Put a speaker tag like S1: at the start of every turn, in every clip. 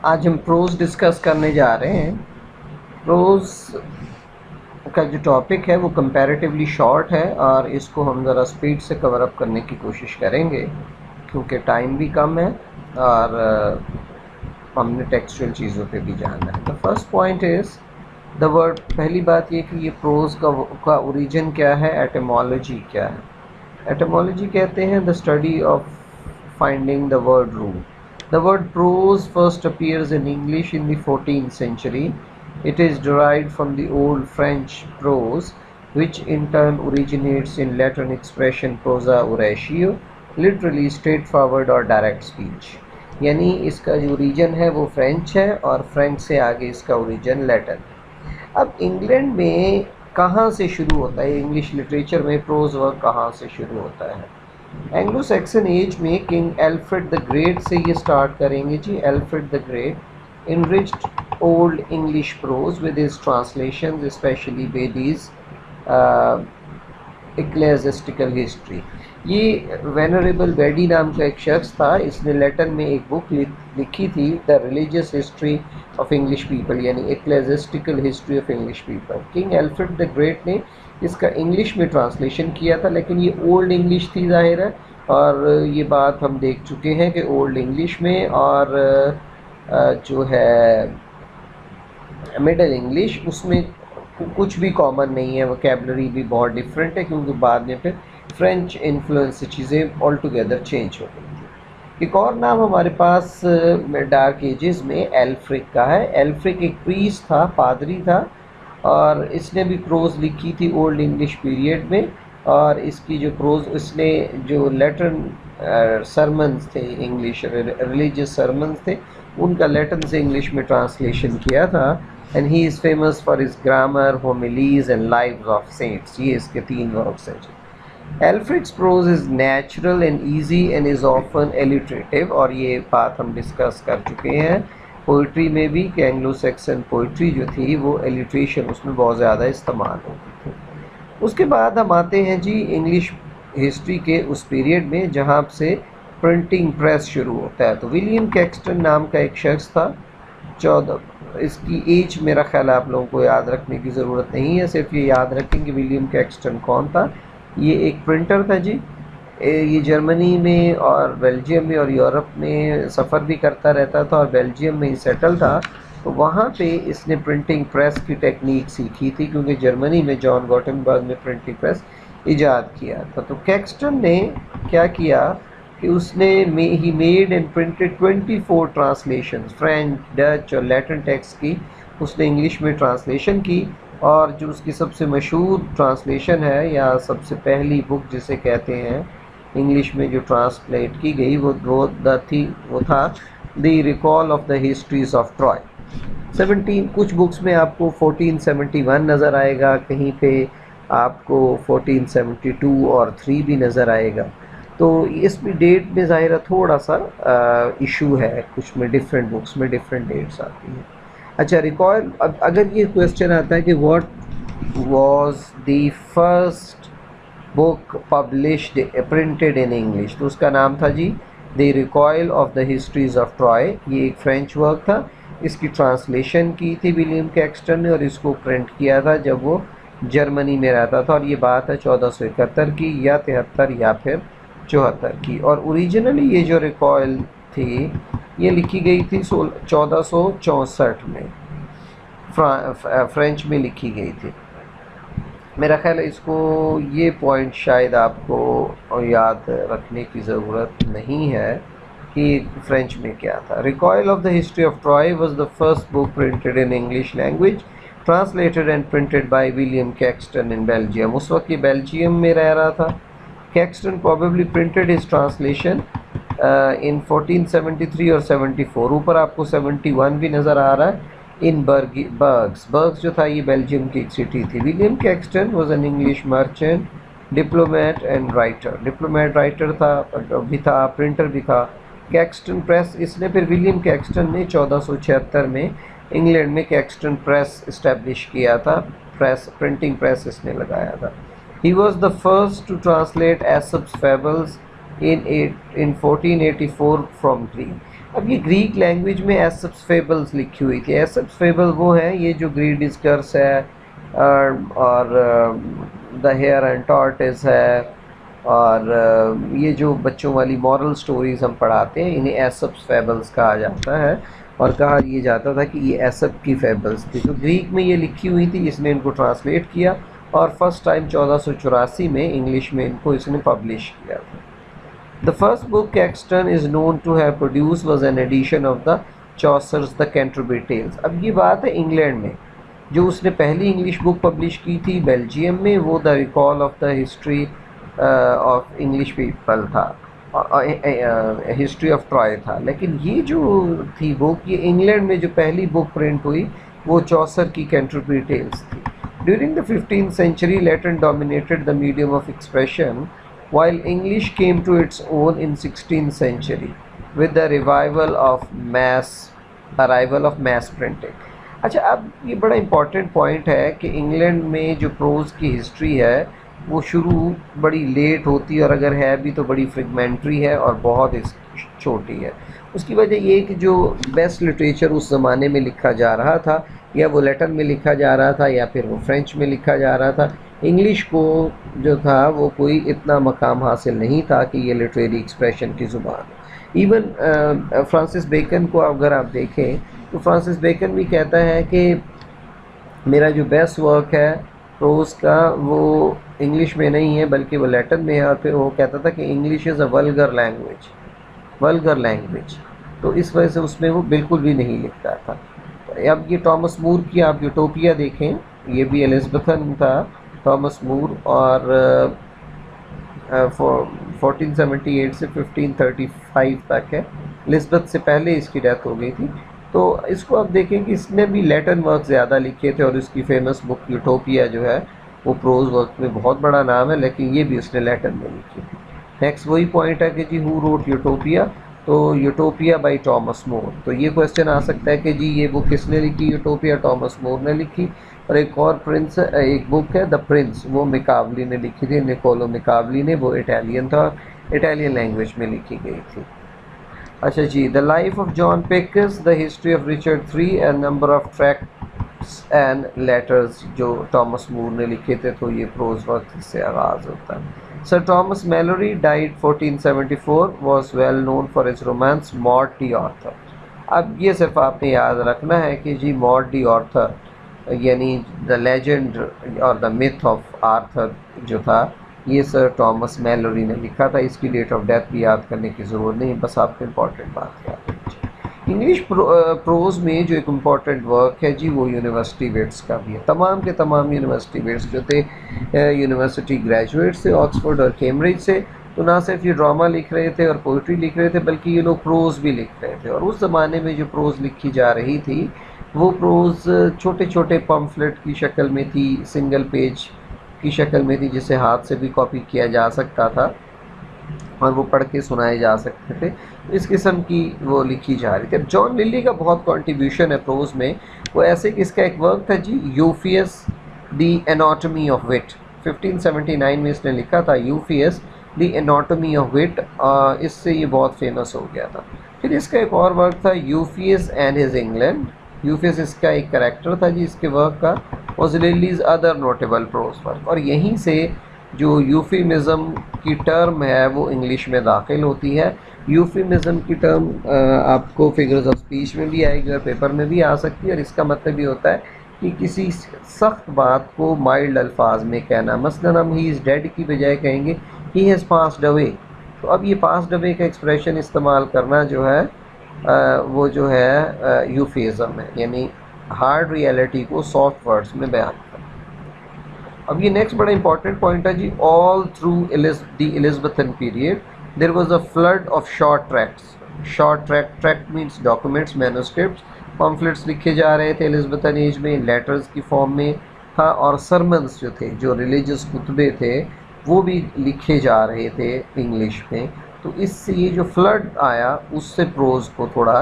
S1: आज हम pros discuss करने जा रहे हैं। प्रोज का जो टॉपिक है वो कंपैरेटिवली शॉर्ट है और इसको हम ज़रा स्पीड से कवर अप करने की कोशिश करेंगे क्योंकि टाइम भी कम है और हमने टेक्सचुअल चीज़ों पे भी जानना है। The first point is the word. पहली बात ये कि ये प्रोज का ओरिजिन क्या है, एटिमोलॉजी क्या है। एटिमोलॉजी कहते हैं the study of finding the word root. The word prose first appears in English in the 14th century. It is derived from the Old French prose, which in turn originates in Latin expression prosa oratio, literally straightforward or direct speech. यानी इसका जो origin है वो French है और French से आगे इसका ओरिजिन लैटिन। अब इंग्लैंड में कहाँ से शुरू होता है, इंग्लिश लिटरेचर में प्रोज वर्क कहाँ से शुरू होता है? एंग्लो सैक्सन एज में किंग एल्फ्रेड द ग्रेट से ये स्टार्ट करेंगे जी। Alfred the great enriched old English prose with his translations, especially Bedi's ecclesiastical history. ये वेनरेबल बेडी नाम का एक शख्स था, इसने लैटिन में एक बुक लिखी थी, the religious history of English people, यानी ecclesiastical history of English people. King Alfred the great ने इसका इंग्लिश में ट्रांसलेशन किया था, लेकिन ये ओल्ड इंग्लिश थी ज़ाहिर है, और ये बात हम देख चुके हैं कि ओल्ड इंग्लिश में और जो है मिडल इंग्लिश, उसमें कुछ भी कॉमन नहीं है, वोकैबलरी भी बहुत डिफरेंट है, क्योंकि बाद में फिर फ्रेंच इन्फ्लुएंस से चीज़ें ऑल टुगेदर चेंज हो गई थी। एक और नाम हमारे पास डार्क एजेस में एल्फ्रिक का है। एल्फ्रिक एक प्रीस्ट था, पादरी था, और इसने भी प्रोज लिखी थी ओल्ड इंग्लिश पीरियड में, और इसकी जो प्रोज, इसने जो लैटिन सरमन्स थे, इंग्लिश रिलीजियस सरमन्स थे, उनका लैटिन से इंग्लिश में ट्रांसलेशन किया था। And he is famous for his grammar, homilies and lives of saints. ये इसके 3 वर्क्स हैं। Aelfric's prose is natural and easy and is often alliterative, और ये बात हम डिस्कस कर चुके हैं पोइट्री में भी कि एंग्लो सैक्सन पोइट्री जो थी वो एलिट्रेशन उसमें बहुत ज़्यादा इस्तेमाल होती थी। उसके बाद हम आते हैं जी इंग्लिश हिस्ट्री के उस पीरियड में जहाँ से प्रिंटिंग प्रेस शुरू होता है। तो विलियम कैक्सटन नाम का एक शख्स था, 14, इसकी एज मेरा ख्याल आप लोगों को याद रखने की ज़रूरत नहीं है, सिर्फ ये याद रखें कि विलियम कैक्सटन कौन था। ये एक प्रिंटर था जी। ये जर्मनी में और बेल्जियम में और यूरोप में सफ़र भी करता रहता था, और बेल्जियम में ही सेटल था। तो वहाँ पे इसने प्रिंटिंग प्रेस की टेक्निक सीखी थी, क्योंकि जर्मनी में जॉन गॉटेनबर्ग ने प्रिंटिंग प्रेस ईजाद किया था। तो कैक्सटन ने क्या किया कि उसने he made and printed 24 translation, French, Dutch और लैटिन टेक्स्ट की उसने इंग्लिश में ट्रांसलेशन की। और जो उसकी सबसे मशहूर ट्रांसलेशन है, या सबसे पहली बुक जिसे कहते हैं इंग्लिश में जो ट्रांसलेट की गई, वो था the recall of the histories of Troy. 17 कुछ बुक्स में आपको 1471 नज़र आएगा, कहीं पे आपको 1472 और 3 भी नज़र आएगा। तो इस भी डेट में ज़ाहिर थोड़ा सा इशू है, कुछ में डिफरेंट बुक्स में डिफरेंट डेट्स आती हैं। अच्छा, रिकॉल, अगर ये क्वेश्चन आता है कि what was the first book published printed in English, तो उसका नाम था जी the recuyell of the histories of Troy. ये एक फ्रेंच वर्क था, इसकी ट्रांसलेशन की थी विलियम कैक्सटन ने, और इसको प्रिंट किया था जब वो जर्मनी में रहता था, और ये बात है 1471 की या 73 या फिर 74 की। और ओरिजिनली ये जो रिकॉयल थी ये लिखी गई थी 1464 में, फ्रेंच में लिखी गई थी। मेरा ख्याल है इसको, ये पॉइंट शायद आपको याद रखने की ज़रूरत नहीं है कि फ्रेंच में क्या था। Recoil of the history of Troy was the first book printed in English language, translated and printed by William Caxton in Belgium. उस वक्त ये बेल्जियम में रह रहा था। Caxton probably printed his translation in 1473 और 74, ऊपर आपको 71 भी नज़र आ रहा है, इन बर्ग्स जो था ये बेल्जियम की एक सिटी थी। William Caxton was an English merchant, diplomat and writer. Diplomat, writer भी था, प्रिंटर भी था। कैक्सटन प्रेस, इसने फिर विलियम कैक्सटन ने 1476 में इंग्लैंड में कैक्सटन प्रेस इस्टेब्लिश किया था, प्रिंटिंग प्रेस इसने लगाया था। He was the first to translate Aesop's fables in 1484 from Greek. अब ये ग्रीक लैंग्वेज में एसप्स फेबल्स लिखी हुई थी। एसप्स फेबल वो हैं ये जो ग्रीड डिस्कर्स है और द हेयर एंड टॉर्टोइस है और ये जो बच्चों वाली मॉरल स्टोरीज़ हम पढ़ाते हैं इन्हें एसप्स फेबल्स कहा जाता है। और कहा ये जाता था कि ये एसप की फेबल्स थी। तो ग्रीक में ये लिखी हुई थी, इसने इनको ट्रांसलेट किया और फर्स्ट टाइम 1484 में इंग्लिश में इनको इसने पब्लिश किया था। The first book Caxton is known to have produced was an edition of the Chaucer's The Canterbury Tales। अब ये बात है इंग्लैंड में, जो उसने पहली इंग्लिश बुक पब्लिश की थी बेल्जियम में, वो the recall of the history of English people था, हिस्ट्री ऑफ ट्रॉय था। लेकिन ये जो थी बुक, ये इंग्लैंड में जो पहली बुक प्रिंट हुई वो चौसर की कैंटरबरी टेल्स थी। During the 15th century, Latin dominated the medium of expression, while English came to its own in 16th century with the arrival of mass printing। अच्छा, अब ये बड़ा इम्पॉर्टेंट पॉइंट है कि इंग्लैंड में जो प्रोज की हिस्ट्री है वो शुरू बड़ी लेट होती है और अगर है भी तो बड़ी फ्रेगमेंट्री है और बहुत छोटी है। उसकी वजह ये कि जो बेस्ट लिटरेचर उस ज़माने में लिखा जा रहा था या वो लैटिन में लिखा जा रहा था या फिर वो फ्रेंच में लिखा जा रहा था, इंग्लिश को जो था वो कोई इतना मकाम हासिल नहीं था कि ये लिटरेरी एक्सप्रेशन की ज़ुबान हो। इवन फ्रांसिस बेकन को अगर आप देखें तो फ्रांसिस बेकन भी कहता है कि मेरा जो बेस्ट वर्क है प्रोज का वो इंग्लिश में नहीं है बल्कि वो लैटिन में है। और फिर वो कहता था कि English is a vulgar language, तो इस वजह से उसमें वो बिल्कुल भी नहीं लिखता था। अब ये टॉमस मूर की आप यूटोपिया देखें, ये भी एलिज़ाबेथन था टॉमस मूर, और 1478 से 1535 तक है। एलिज़ाबेथ से पहले इसकी डेथ हो गई थी। तो इसको आप देखें कि इसने भी लैटिन वर्क ज़्यादा लिखे थे और इसकी फेमस बुक यूटोपिया जो है वो प्रोज वर्क में बहुत बड़ा नाम है, लेकिन ये भी उसने लैटिन में लिखी थी। नेक्स्ट वही पॉइंट है कि जी हु रोट यूटोपिया, तो यूटोपिया बाय टॉमस मोर। तो ये क्वेश्चन आ सकता है कि जी ये बुक किसने लिखी, यूटोपिया टॉमस मोर ने लिखी। और एक और एक बुक है द प्रिंस, वो मिकावली ने लिखी थी, निकोलो मिकावली ने, वो इटालियन था, इटालियन लैंग्वेज में लिखी गई थी। अच्छा जी, द लाइफ ऑफ जॉन पिकस, the history of Richard III and number of tracts and letters जो टॉमस मूर ने लिखे थे, तो ये प्रोज वर्क से आगाज़ होता है। Sir Thomas Malory died 1474, was well known for his romance Morte d' Arthur. अब ये सिर्फ आपने याद रखना है कि जी मॉड डी ऑर्थर यानी द लेजेंड और द मिथ ऑफ आर्थर जो था ये सर टॉमस मैलोरी ने लिखा था। इसकी डेट ऑफ डेथ भी याद करने की ज़रूरत नहीं, बस आपको इम्पॉर्टेंट बात याद रखिए। इंग्लिश प्रोज में जो एक इम्पॉर्टेंट वर्क है जी वो यूनिवर्सिटी वेट्स का भी है। तमाम के तमाम यूनिवर्सिटी वेट्स जो थे यूनिवर्सिटी ग्रेजुएट से, ऑक्सफोर्ड और कैम्ब्रिज से, तो ना सिर्फ ये ड्रामा लिख रहे थे और पोइट्री लिख रहे थे बल्कि ये लोग प्रोज भी लिख रहे थे। और उस ज़माने में जो प्रोज लिखी जा रही थी वो प्रोज छोटे छोटे पम्फलेट की शक्ल में थी, सिंगल पेज की शक्ल में थी, जिसे हाथ से भी कॉपी किया जा सकता था और वो पढ़ के सुनाए जा सकते थे। इस किस्म की वो लिखी जा रही थी। अब जॉन लिली का बहुत कंट्रीब्यूशन है प्रोज में। वो ऐसे कि इसका एक वर्क था जी यूफियस द एनाटॉमी ऑफ विट, 1579 में इसने लिखा था यूफियस द एनाटॉमी ऑफ विट। इससे ये बहुत फेमस हो गया था। फिर इसका एक और वर्क था यूफियस एंड हिज इंग्लैंड। यूफियस इसका एक करैक्टर था जी इसके वर्क का। Was lilies other notable prose work. और यहीं से जो यूफिमिज़म की टर्म है वो इंग्लिश में दाखिल होती है। यूफिमिज़म की टर्म आपको फिगर्स ऑफ स्पीच में भी आएगी और पेपर में भी आ सकती है। और इसका मतलब ये होता है कि किसी सख्त बात को माइल्ड अल्फाज में कहना। मसलन हम ही इज़ डेड की बजाय कहेंगे ही हैज़ पास्ड अवे। तो अब ये पास्ड अवे का एक्सप्रेशन इस्तेमाल करना जो है वो जो है यूफिज़म है, यानी हार्ड रियलिटी को सॉफ्ट वर्ड्स में बयान करना। अब ये नेक्स्ट बड़ा इंपॉर्टेंट पॉइंट है जी। All through the Elizabethan period there was a flood of short tracts. Short tract means documents, manuscripts, pamphlets लिखे जा रहे थे एलिज़ाबेथन एज में, लेटर्स की फॉर्म में था। और सरमन्स जो थे, जो रिलीजियस खुतबे थे, वो भी लिखे जा रहे थे इंग्लिश में। तो इससे ये जो फ्लड आया उससे प्रोज को थोड़ा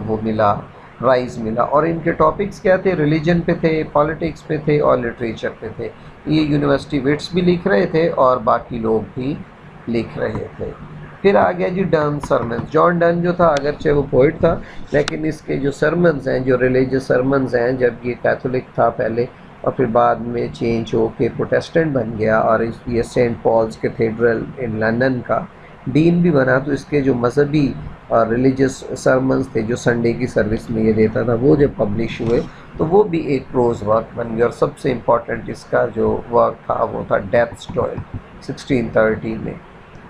S1: वो मिला, राइज मिला। और इनके टॉपिक्स क्या थे? रिलीजन पे थे, पॉलिटिक्स पे थे और लिटरेचर पे थे। ये यूनिवर्सिटी वेट्स भी लिख रहे थे और बाकी लोग भी लिख रहे थे। फिर आ गया जी डन सरमन्स। जॉन डन जो था, अगरचे वो पोइट था, लेकिन इसके जो सरमन्स हैं, जो रिलीजियस सरमन्स हैं, जब ये कैथोलिक था पहले और फिर बाद में चेंज हो के प्रोटेस्टेंट बन गया और ये Saint Paul's Cathedral in London का डीन भी बना, तो इसके जो मजहबी और रिलीजियस सरमन्स थे जो संडे की सर्विस में ये देता था, वो जब पब्लिश हुए तो वो भी एक प्रोज वर्क बन गया। और सबसे इम्पॉर्टेंट इसका जो वर्क था वो था डेथ्स टोल 1613 में।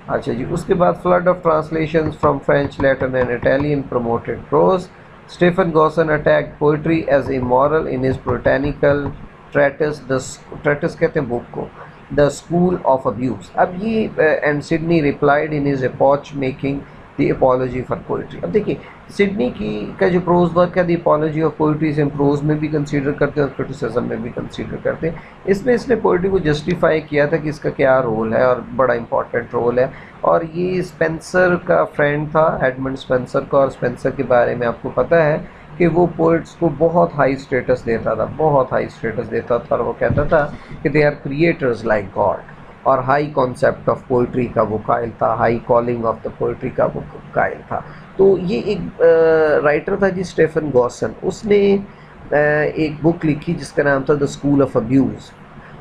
S1: अच्छा जी, उसके बाद flood of translations from French, Latin and Italian promoted prose. Stephen Gosson attacked poetry as immoral in his botanical treatise, treatise कहते हैं बुक को, द स्कूल ऑफ अब्यूज। अब ये and Sidney replied in his epoch making the apology for poetry. अब देखिए Sidney की का जो प्रोज वर्क है, द एपोलॉजी ऑफ पोइट्री, से हम प्रोज में भी कंसीडर करते हैं और क्रिटिसिज्म में भी कंसीडर करते हैं। इसमें इसने पोइट्री को जस्टिफाई किया था कि इसका क्या रोल है और बड़ा इंपॉर्टेंट रोल है। और ये स्पेंसर का फ्रेंड था, एडमंड स्पेंसर का, और स्पेंसर के बारे में आपको पता है कि वो पोइट्स को बहुत हाई स्टेटस देता था, बहुत हाई स्टेटस देता था, और वो कहता था कि they are creators like God. और हाई कॉन्सेप्ट ऑफ पोइट्री का वो कायल था, high calling of the poetry का वो कायल था। तो ये एक राइटर था जी स्टीफन गॉसन, उसने एक बुक लिखी जिसका नाम था द स्कूल ऑफ अब्यूज़,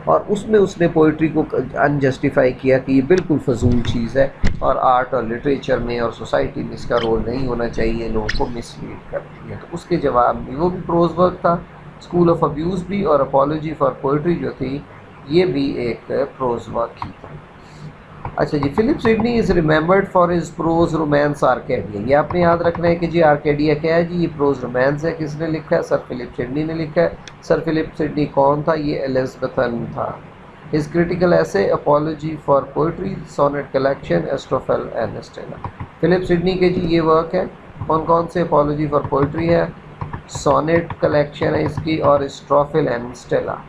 S1: और उसमें उसने पोइट्री को अनजस्टिफाई किया कि ये बिल्कुल फजूल चीज़ है और आर्ट और लिटरेचर में और सोसाइटी में इसका रोल नहीं होना चाहिए, लोगों को मिसलीड करती है। तो उसके जवाब में वो भी प्रोज वर्क था, स्कूल ऑफ अब्यूज़ भी, और अपॉलॉजी फॉर पोइट्री जो थी ये भी एक प्रोज वर्क ही था। अच्छा जी, Philip Sidney is remembered for his prose romance Arcadia. ये आपने याद रखना है कि जी आर्केडिया क्या है जी, ये प्रोज रोमांस है। किसने लिखा है? सर फिलिप सिडनी ने लिखा है। सर फिलिप सिडनी कौन था? ये एलिज़ाबेथन था। His critical essay apology for poetry, sonnet collection, Astrophel and Stella. Philip Sidney के जी ये वर्क है, कौन कौन से? अपॉलॉजी फॉर पोइट्री है, सोनेट कलेक्शन है इसकी, और Astrophel and Stella.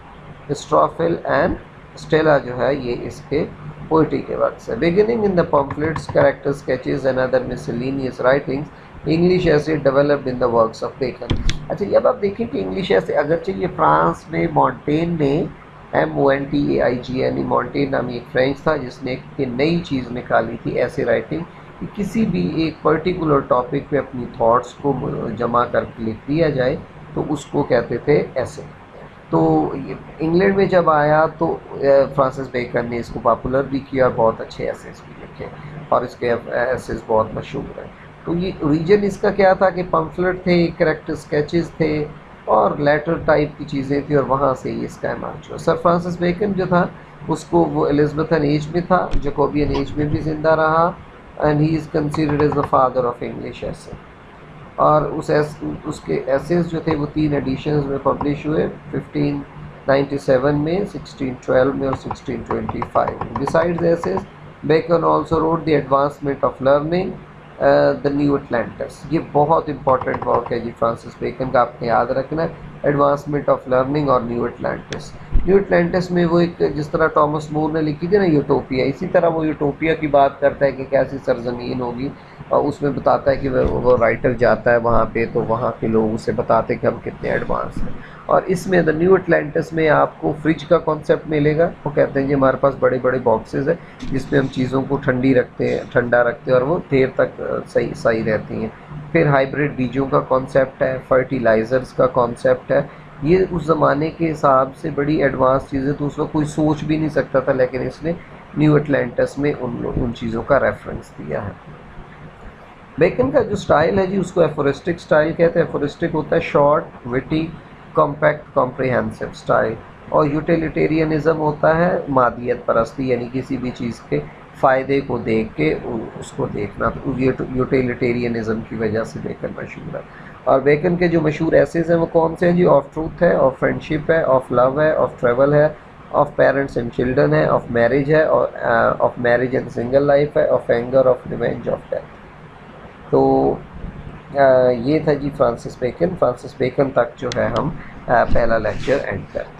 S1: Astrophel and Stella जो है ये इसके पोइट्री के वर्क्स है। Beginning in the pamphlets, character sketches and other miscellaneous writings, English essay developed in the works of Bacon. अच्छा, अब आप देखें कि इंग्लिश ऐसे, अगरचे ये फ्रांस में मॉन्टेन ने, MONTAIGNE, मॉन्टेन नामी एक फ्रेंच था जिसने एक नई चीज़ निकाली थी, ऐसे राइटिंग, कि किसी भी एक पर्टिकुलर टॉपिक पे अपनी थॉट्स को जमा करके लिख दिया जाए तो उसको कहते थे ऐसे। तो इंग्लैंड में जब आया तो फ्रांसिस बेकन ने इसको पॉपुलर भी किया और बहुत अच्छे एसेस भी लिखे, और इसके एसेस बहुत मशहूर हैं। तो ये रीजन इसका क्या था कि पम्फलेट थे, कैरेक्टर स्केचेस थे और लेटर टाइप की चीज़ें थी, और वहाँ से ये इसका इमार्च हुआ। सर फ्रांसिस बेकन जो था उसको, वो एलिज़ाबेथन एज में था, जैकोबियन एज में भी जिंदा रहा, and he is considered as the father of English essay. और उसके एसेस जो थे वो 3 एडिशंस में पब्लिश हुए, 1597 में, 1612 में और 1625 में। Besides essays, Bacon also wrote the Advancement of Learning, the New Atlantis. ये बहुत इंपॉर्टेंट वर्क है जी फ्रांसिस बेकन का, आपने याद रखना है, एडवांसमेंट ऑफ लर्निंग और न्यू अटलांटिस। न्यू अटलांटिस में वो एक, जिस तरह टॉमस मोर ने लिखी थी ना यूटोपिया, इसी तरह वो यूटोपिया की बात करता है कि कैसी सरजमीन होगी, और उसमें बताता है कि वो राइटर जाता है वहाँ पे, तो वहाँ के लोग उसे बताते हैं कि हम कितने एडवांस हैं। और इसमें द न्यू अटलांटिस में आपको फ्रिज का कॉन्सेप्ट मिलेगा। वो कहते हैं कि हमारे पास बड़े बड़े बॉक्सेस हैं जिसमें हम चीज़ों को ठंडा रखते हैं और वो देर तक सही रहती हैं। फिर हाइब्रिड बीजों का कॉन्सेप्ट है, फर्टिलाइज़र्स का कॉन्सेप्ट है। ये उस ज़माने के हिसाब से बड़ी एडवांस चीज़ें, तो उस वक्त कोई सोच भी नहीं सकता था, लेकिन इसने न्यू अटलांटिस में उन चीज़ों का रेफरेंस दिया है। बेकन का जो स्टाइल है जी उसको एफोरिस्टिक स्टाइल कहते हैं। एफोरिस्टिक होता है short, witty, compact, comprehensive style, और यूटिलिटेरियनिज्म होता है मादियत परस्ती, यानी किसी भी चीज़ के फ़ायदे को देख के उसको देखना। तो यूटिलिटेरियनिज्म की वजह से बेकन मशहूर है। और बेकन के जो मशहूर एसेज हैं वो कौन से हैं जी? ऑफ ट्रूथ है, ऑफ फ्रेंडशिप है, ऑफ लव है, ऑफ ट्रेवल है, ऑफ पेरेंट्स एंड चिल्ड्रन है, ऑफ मैरिज है, और of marriage and single life है, of anger, of revenge, of death. तो ये था जी फ्रांसिस बेकन। फ्रांसिस बेकन तक जो है हम पहला लेक्चर एंड करते हैं।